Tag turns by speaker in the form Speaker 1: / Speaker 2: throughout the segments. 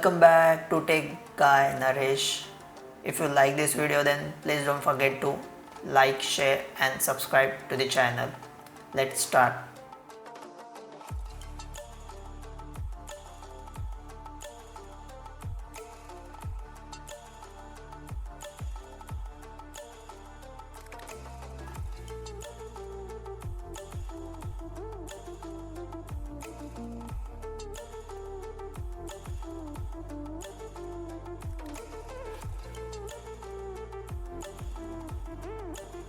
Speaker 1: Welcome back to TechGuyNaresh. If you like this video, then please don't forget to like, share and subscribe to the channel. Let's start.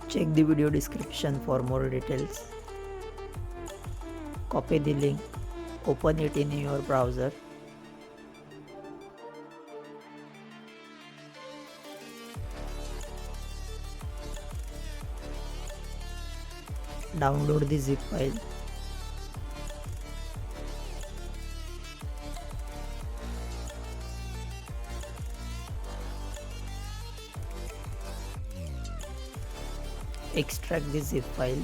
Speaker 1: Check the video description for more details. Copy the link, open it in your browser. Download the zip file. Extract the zip file.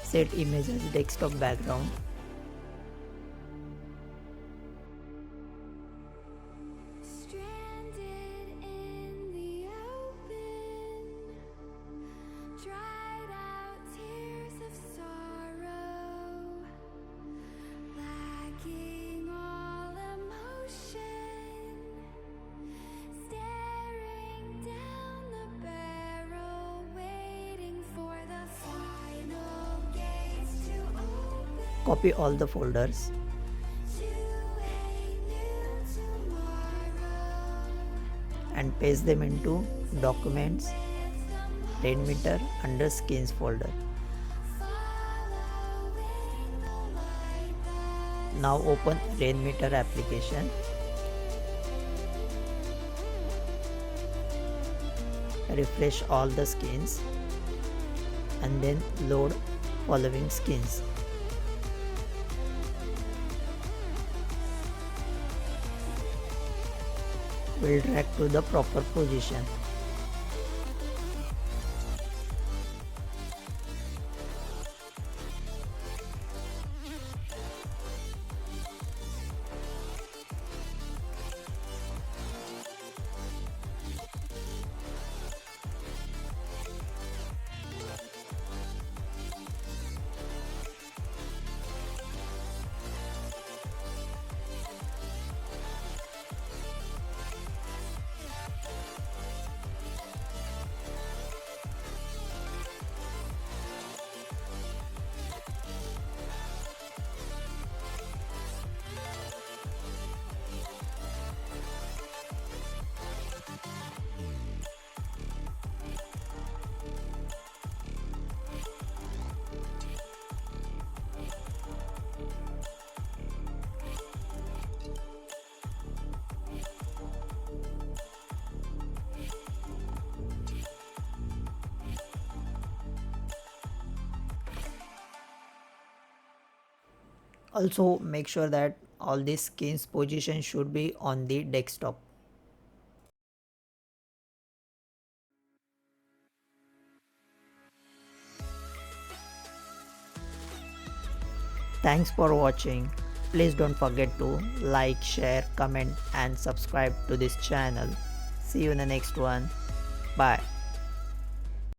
Speaker 1: Set image as desktop background.
Speaker 2: Dried out tears of sorrow, lacking all emotion, staring down the barrel, waiting for the final gates to open.
Speaker 1: Copy all the folders.
Speaker 2: To a new tomorrow.
Speaker 1: And paste them into Documents, Rainmeter under Skins folder. Now open Rainmeter application. Refresh all the skins and then load following skins. We'll drag to the proper position. Also make sure that all these skins position should be on the desktop. Thanks for watching. Please don't forget to like, share, comment and subscribe to this channel. See you in the next one. Bye.